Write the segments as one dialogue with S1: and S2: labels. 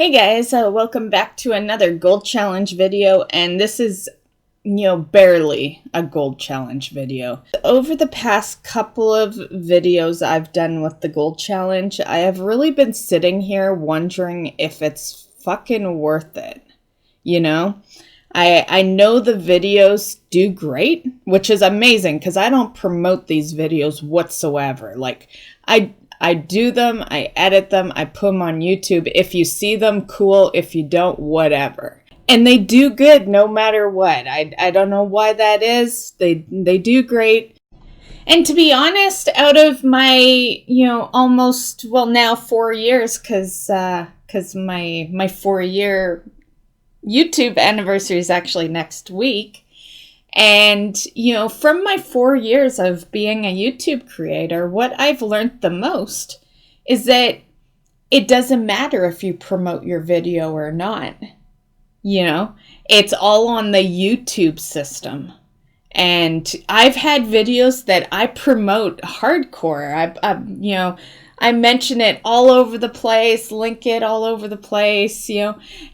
S1: Hey guys, welcome back to another gold challenge video, and this is, barely a gold challenge video. Over the past couple of videos I've done with the gold challenge, I have really been sitting here wondering if it's fucking worth it, I know the videos do great, which is amazing because I don't promote these videos whatsoever. I do them, I edit them, I put them on YouTube. If you see them, cool. If you don't, whatever. And they do good no matter what. I don't know why that is. They do great. And to be honest, out of my, almost, now 4 years, because my 4-year YouTube anniversary is actually next week. And, from my 4 years of being a YouTube creator, what I've learned the most is that it doesn't matter if you promote your video or not. It's all on the YouTube system. And I've had videos that I promote hardcore. I mention it all over the place, link it all over the place,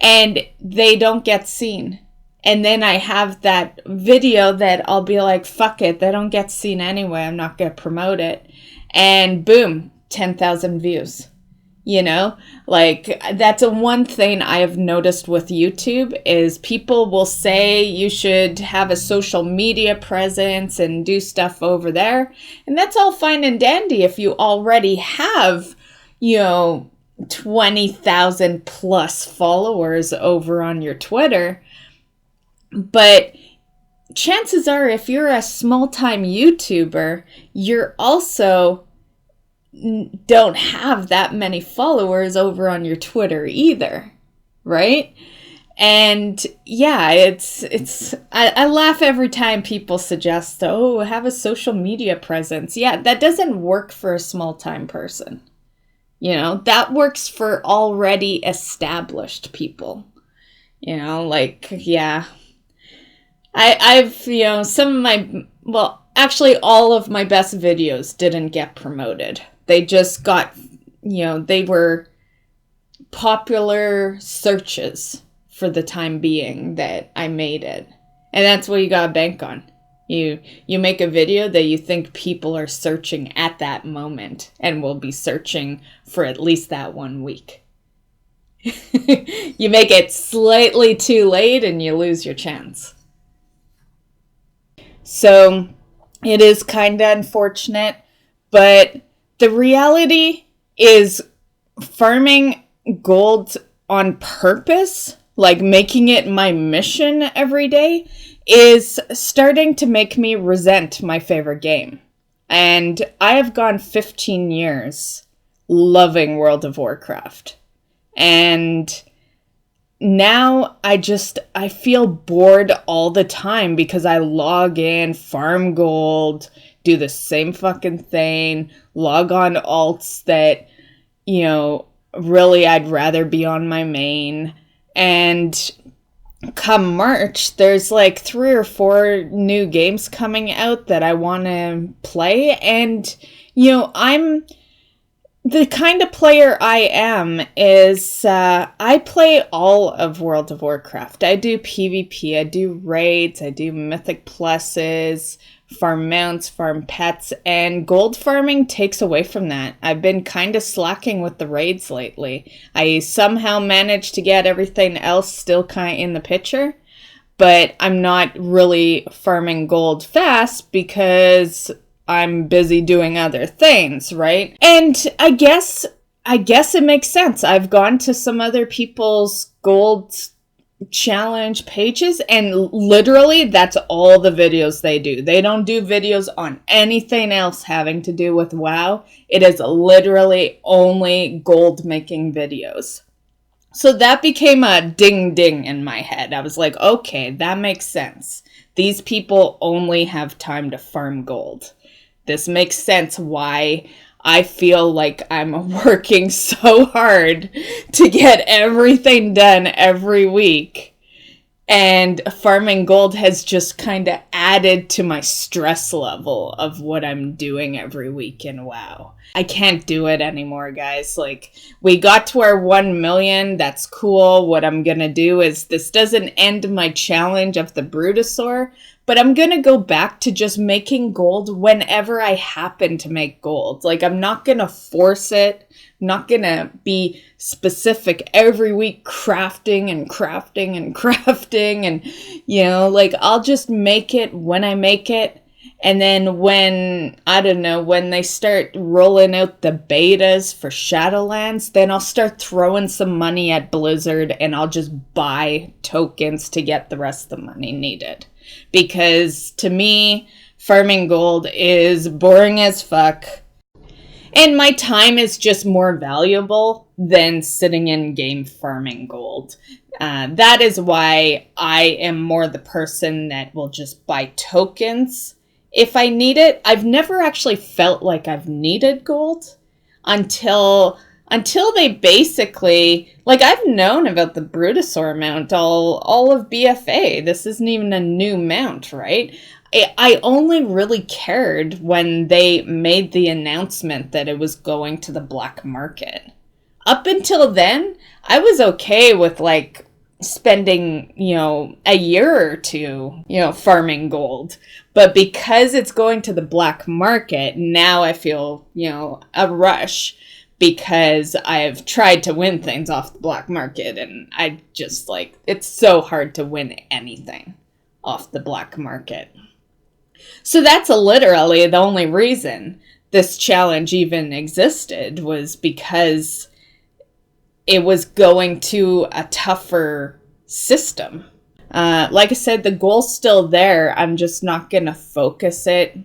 S1: and they don't get seen. And then I have that video that I'll be like, fuck it, they don't get seen anyway, I'm not going to promote it. And boom, 10,000 views. That's one thing I have noticed with YouTube is people will say you should have a social media presence and do stuff over there. And that's all fine and dandy if you already have, 20,000 plus followers over on your Twitter. But chances are, if you're a small-time YouTuber, you're also don't have that many followers over on your Twitter either, right? And yeah, I laugh every time people suggest, oh, have a social media presence. Yeah, that doesn't work for a small-time person. That works for already established people. Yeah. I've, some of my, actually all of my best videos didn't get promoted. They just got, they were popular searches for the time being that I made it. And that's what you gotta bank on. You make a video that you think people are searching at that moment and will be searching for at least that 1 week. You make it slightly too late and you lose your chance. So it is kind of unfortunate, but the reality is farming gold on purpose, like making it my mission every day, is starting to make me resent my favorite game. And I have gone 15 years loving World of Warcraft. And now I feel bored all the time because I log in, farm gold, do the same fucking thing, log on alts that, really I'd rather be on my main. And come March, there's like 3 or 4 new games coming out that I want to play. And, I'm... The kind of player I am is I play all of World of Warcraft. I do PvP, I do raids, I do mythic pluses, farm mounts, farm pets, and gold farming takes away from that. I've been kind of slacking with the raids lately. I somehow managed to get everything else still kind of in the picture, but I'm not really farming gold fast because I'm busy doing other things, right? And I guess it makes sense. I've gone to some other people's gold challenge pages, and literally that's all the videos they do. They don't do videos on anything else having to do with WoW. It is literally only gold making videos. So that became a ding ding in my head. I was like, okay, that makes sense. These people only have time to farm gold. This makes sense why I feel like I'm working so hard to get everything done every week. And farming gold has just kind of added to my stress level of what I'm doing every week in WoW. I can't do it anymore, guys. Like, we got to our 1 million. That's cool. What I'm going to do is, this doesn't end my challenge of the Brutosaur, but I'm going to go back to just making gold whenever I happen to make gold. Like, I'm not going to force it. I'm not going to be specific every week crafting and crafting and crafting. And, you know, like, I'll just make it when I make it. And then when, I don't know, when they start rolling out the betas for Shadowlands, then I'll start throwing some money at Blizzard and I'll just buy tokens to get the rest of the money needed. Because to me, farming gold is boring as fuck. And my time is just more valuable than sitting in game farming gold. That is why I am more the person that will just buy tokens if I need it. I've never actually felt like I've needed gold until they basically, like, I've known about the Brutosaur mount all of BFA. This isn't even a new mount, right? I only really cared when they made the announcement that it was going to the black market. Up until then, I was okay with, like, spending, you know, a year or two, you know, farming gold. But because it's going to the black market, now I feel, you know, a rush because I've tried to win things off the black market and I just, like, it's so hard to win anything off the black market. So that's literally the only reason this challenge even existed, was because it was going to a tougher system. Like I said, the goal's still there. I'm just not going to focus it,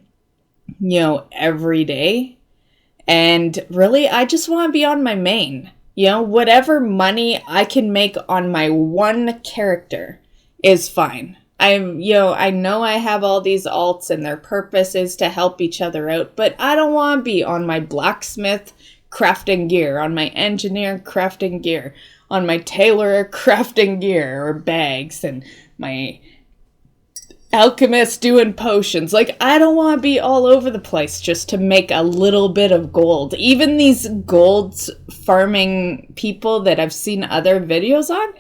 S1: you know, every day. And really, I just want to be on my main. You know, whatever money I can make on my one character is fine. I know I have all these alts and their purpose is to help each other out, but I don't want to be on my blacksmith crafting gear, on my engineer crafting gear, on my tailor crafting gear or bags, and my alchemist doing potions. Like, I don't want to be all over the place just to make a little bit of gold. Even these gold farming people that I've seen other videos on,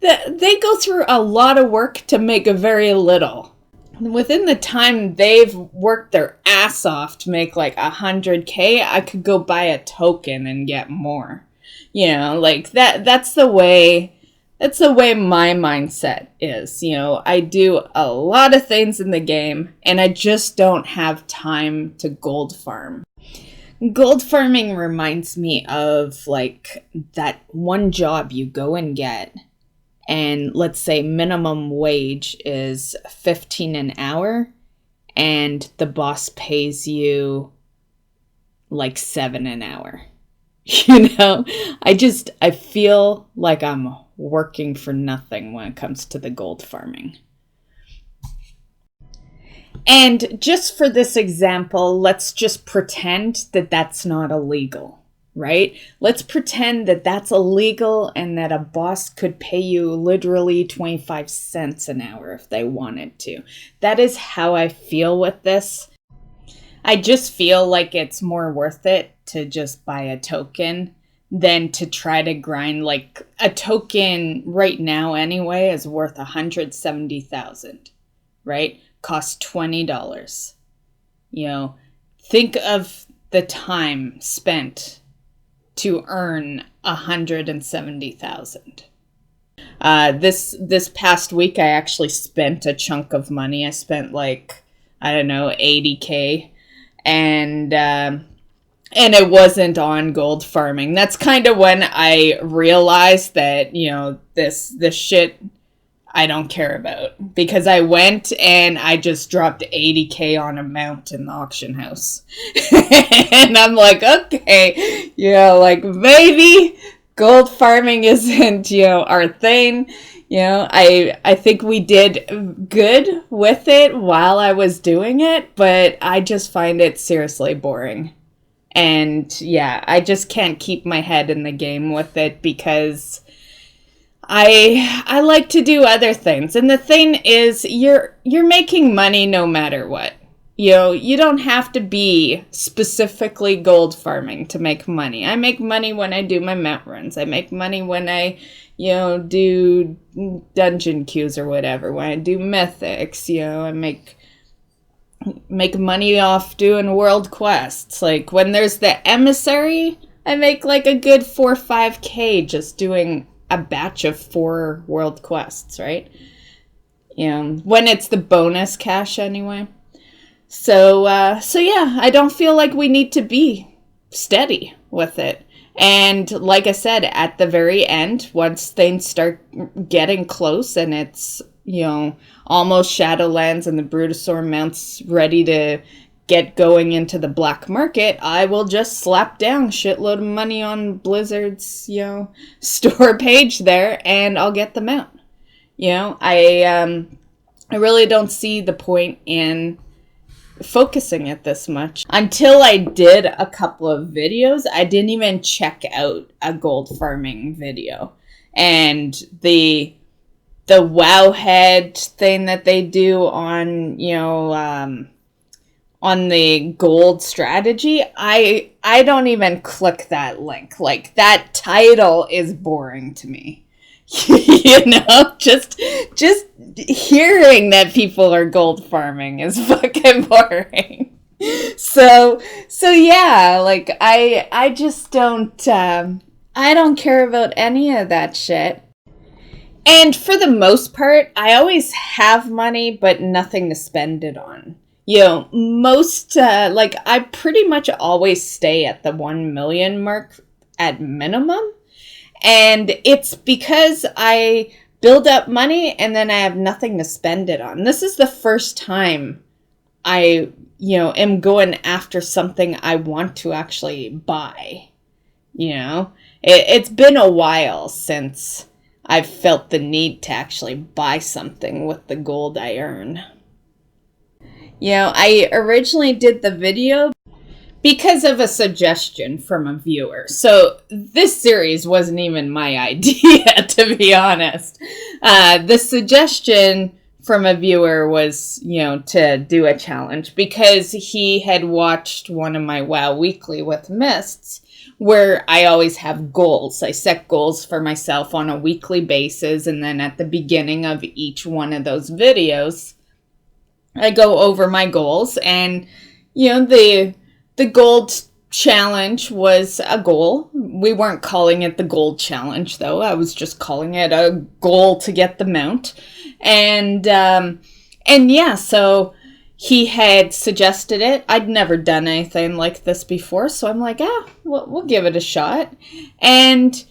S1: they go through a lot of work to make very little. Within the time they've worked their ass off to make like 100K, I could go buy a token and get more. You know, like that's the way my mindset is. You know, I do a lot of things in the game and I just don't have time to gold farm. Gold farming reminds me of like that one job you go and get, and let's say minimum wage is 15 an hour and the boss pays you like 7 an hour. You know, I feel like I'm working for nothing when it comes to the gold farming. And just for this example, let's just pretend that that's not illegal. Right? Let's pretend that that's illegal and that a boss could pay you literally 25 cents an hour if they wanted to. That is how I feel with this. I just feel like it's more worth it to just buy a token than to try to grind. Like, a token right now anyway is worth 170,000, right? Costs $20. You know, think of the time spent to earn 170,000. This past week, I actually spent a chunk of money. I spent like, I don't know, 80K, and it wasn't on gold farming. That's kind of when I realized that, you know, this shit I don't care about, because I went and I just dropped 80K on a mount in the auction house. And I'm like, okay, you know, like maybe gold farming isn't, you know, our thing. You know, I think we did good with it while I was doing it, but I just find it seriously boring. And yeah, I just can't keep my head in the game with it because I like to do other things. And the thing is, you're making money no matter what. You don't have to be specifically gold farming to make money. I make money when I do my mount runs. I make money when I, do dungeon queues or whatever. When I do mythics, I make money off doing world quests. Like when there's the emissary, I make like a good 4 or 5K just doing a batch of 4 world quests, right? When it's the bonus cash anyway. So yeah, I don't feel like we need to be steady with it. And like I said, at the very end, once things start getting close and it's, almost Shadowlands and the Brutosaur mounts ready to get going into the black market, I will just slap down shitload of money on Blizzard's, store page there, and I'll get the mount. I really don't see the point in focusing it this much. Until I did a couple of videos, I didn't even check out a gold farming video. And the Wowhead thing that they do on, on the gold strategy, I don't even click that link. Like, that title is boring to me. just hearing that people are gold farming is fucking boring. So yeah, like I just don't I don't care about any of that shit. And for the most part, I always have money but nothing to spend it on. Most like I pretty much always stay at the 1 million mark at minimum. And it's because I build up money and then I have nothing to spend it on. This is the first time I, am going after something I want to actually buy. It's been a while since I've felt the need to actually buy something with the gold I earn. I originally did the video because of a suggestion from a viewer. So this series wasn't even my idea, to be honest. The suggestion from a viewer was, to do a challenge because he had watched one of my WoW Weekly with Mysts, where I always have goals. I set goals for myself on a weekly basis, and then at the beginning of each one of those videos, I go over my goals, and, the gold challenge was a goal. We weren't calling it the gold challenge, though. I was just calling it a goal to get the mount. And yeah, so he had suggested it. I'd never done anything like this before, so I'm like, we'll give it a shot. And,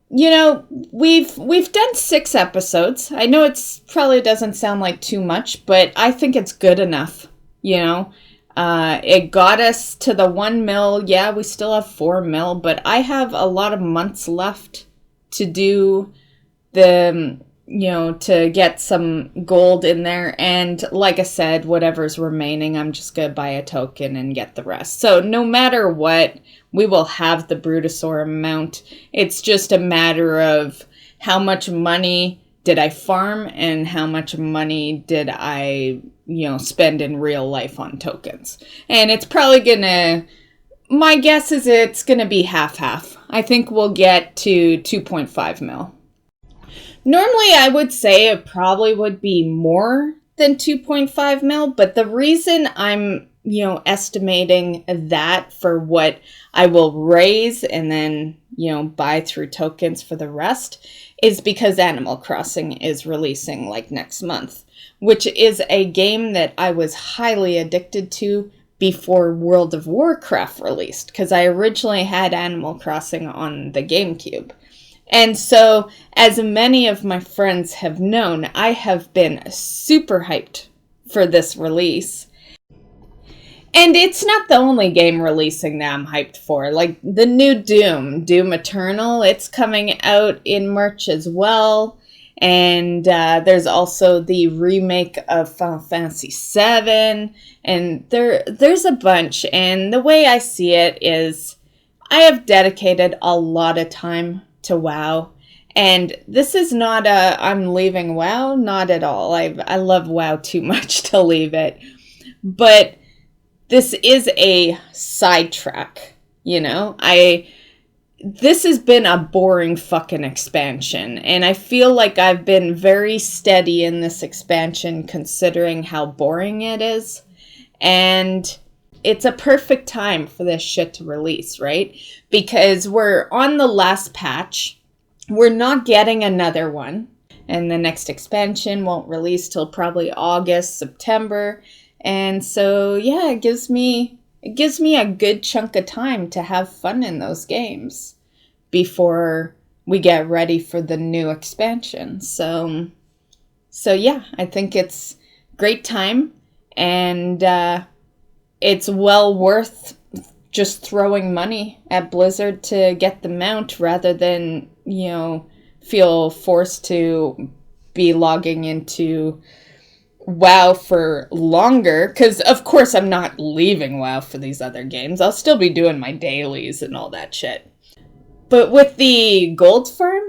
S1: we've done 6 episodes. I know it's probably doesn't sound like too much, but I think it's good enough, It got us to the 1 mil. Yeah, we still have 4 mil, but I have a lot of months left to do the, to get some gold in there. And like I said, whatever's remaining, I'm just going to buy a token and get the rest. So no matter what, we will have the Brutosaur mount. It's just a matter of how much money did I farm and how much money did I, spend in real life on tokens. And it's probably gonna, my guess is it's gonna be half-half. I think we'll get to 2.5 mil. Normally I would say it probably would be more than 2.5 mil, but the reason I'm, estimating that for what I will raise and then, buy through tokens for the rest is because Animal Crossing is releasing like next month, which is a game that I was highly addicted to before World of Warcraft released, because I originally had Animal Crossing on the GameCube. And so, as many of my friends have known, I have been super hyped for this release. And it's not the only game releasing that I'm hyped for. Like, the new Doom Eternal, it's coming out in March as well. And there's also the remake of Final Fantasy VII. And there's a bunch. And the way I see it is I have dedicated a lot of time to WoW. And this is not I'm leaving WoW, not at all. I love WoW too much to leave it. But this is a sidetrack, you know? This has been a boring fucking expansion, and I feel like I've been very steady in this expansion considering how boring it is. And it's a perfect time for this shit to release, right? Because we're on the last patch. We're not getting another one. And the next expansion won't release till probably August, September. And so, yeah, it gives me a good chunk of time to have fun in those games before we get ready for the new expansion. So yeah, I think it's great time, and it's well worth just throwing money at Blizzard to get the mount rather than, feel forced to be logging into WoW for longer, because of course I'm not leaving WoW for these other games. I'll still be doing my dailies and all that shit. But with the gold farm,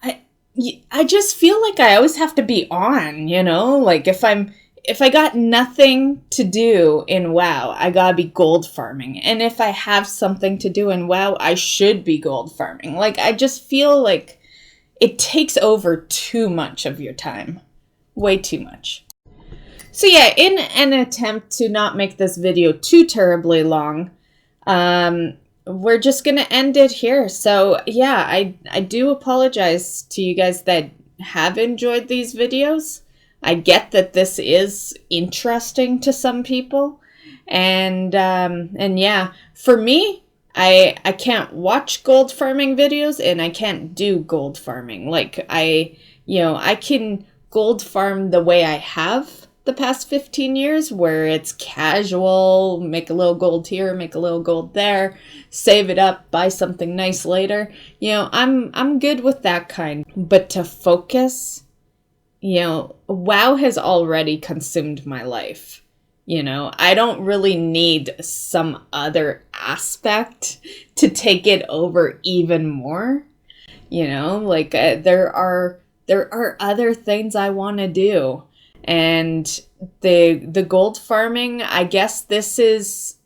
S1: I just feel like I always have to be on, like if I got nothing to do in WoW, I gotta be gold farming. And if I have something to do in WoW, I should be gold farming. Like, I just feel like it takes over too much of your time. Way too much. So yeah, in an attempt to not make this video too terribly long, we're just going to end it here. So yeah, I do apologize to you guys that have enjoyed these videos. I get that this is interesting to some people. And yeah, for me, I can't watch gold farming videos and I can't do gold farming. Like, I can gold farm the way I have the past 15 years, where it's casual, make a little gold here, make a little gold there, save it up, buy something nice later. I'm good with that kind. But to focus, WoW has already consumed my life. I don't really need some other aspect to take it over even more. There are other things I want to do. And the gold farming, I guess this is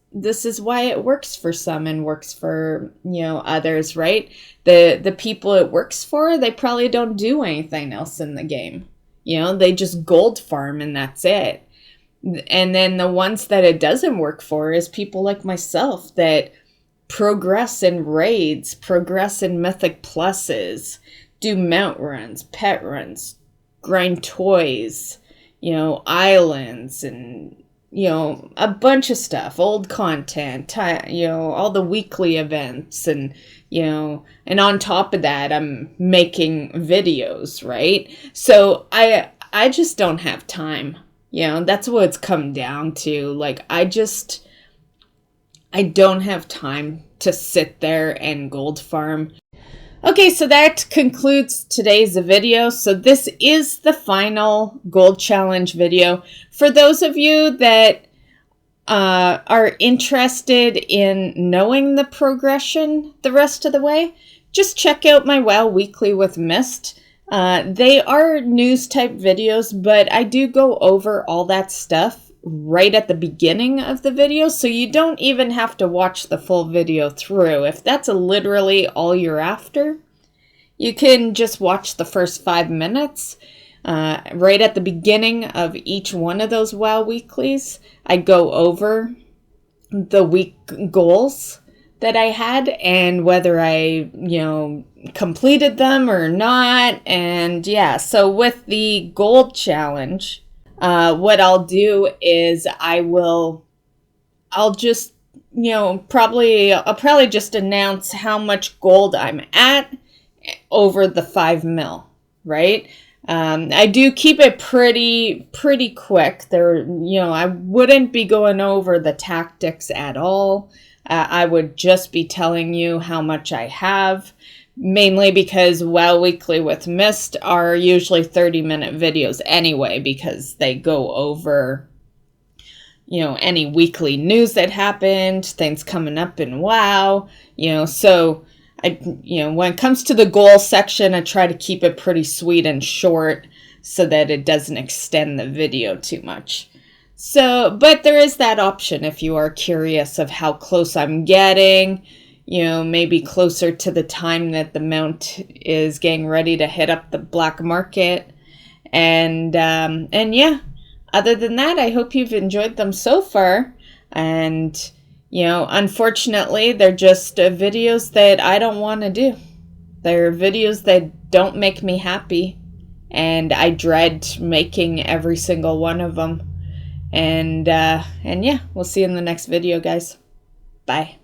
S1: why it works for some and works for, others, right? The people it works for, they probably don't do anything else in the game. They just gold farm and that's it. And then the ones that it doesn't work for is people like myself that progress in raids, progress in mythic pluses, do mount runs, pet runs, grind toys, islands, and, a bunch of stuff, old content, all the weekly events, and, and on top of that, I'm making videos, right? So I just don't have time. That's what it's come down to. Like, I don't have time to sit there and gold farm. Okay, so that concludes today's video. So this is the final gold challenge video. For those of you that are interested in knowing the progression the rest of the way, just check out my WoW Weekly with Myst. They are news type videos, but I do go over all that stuff right at the beginning of the video, so you don't even have to watch the full video through. If that's literally all you're after, you can just watch the first 5 minutes. Right at the beginning of each one of those WoW Weeklies, I go over the week goals that I had and whether I, completed them or not. And yeah, so with the gold challenge, what I'll do is I'll just, I'll probably just announce how much gold I'm at over the 5 mil, right? I do keep it pretty quick. I wouldn't be going over the tactics at all. I would just be telling you how much I have, mainly because WoW Weekly with Myst are usually 30-minute videos anyway, because they go over, any weekly news that happened, things coming up in WoW, so when it comes to the goal section, I try to keep it pretty sweet and short so that it doesn't extend the video too much. So, but there is that option if you are curious of how close I'm getting, maybe closer to the time that the mount is getting ready to hit up the black market. And yeah, other than that, I hope you've enjoyed them so far. And, unfortunately, they're just videos that I don't want to do. They're videos that don't make me happy. And I dread making every single one of them. And yeah, we'll see you in the next video, guys. Bye.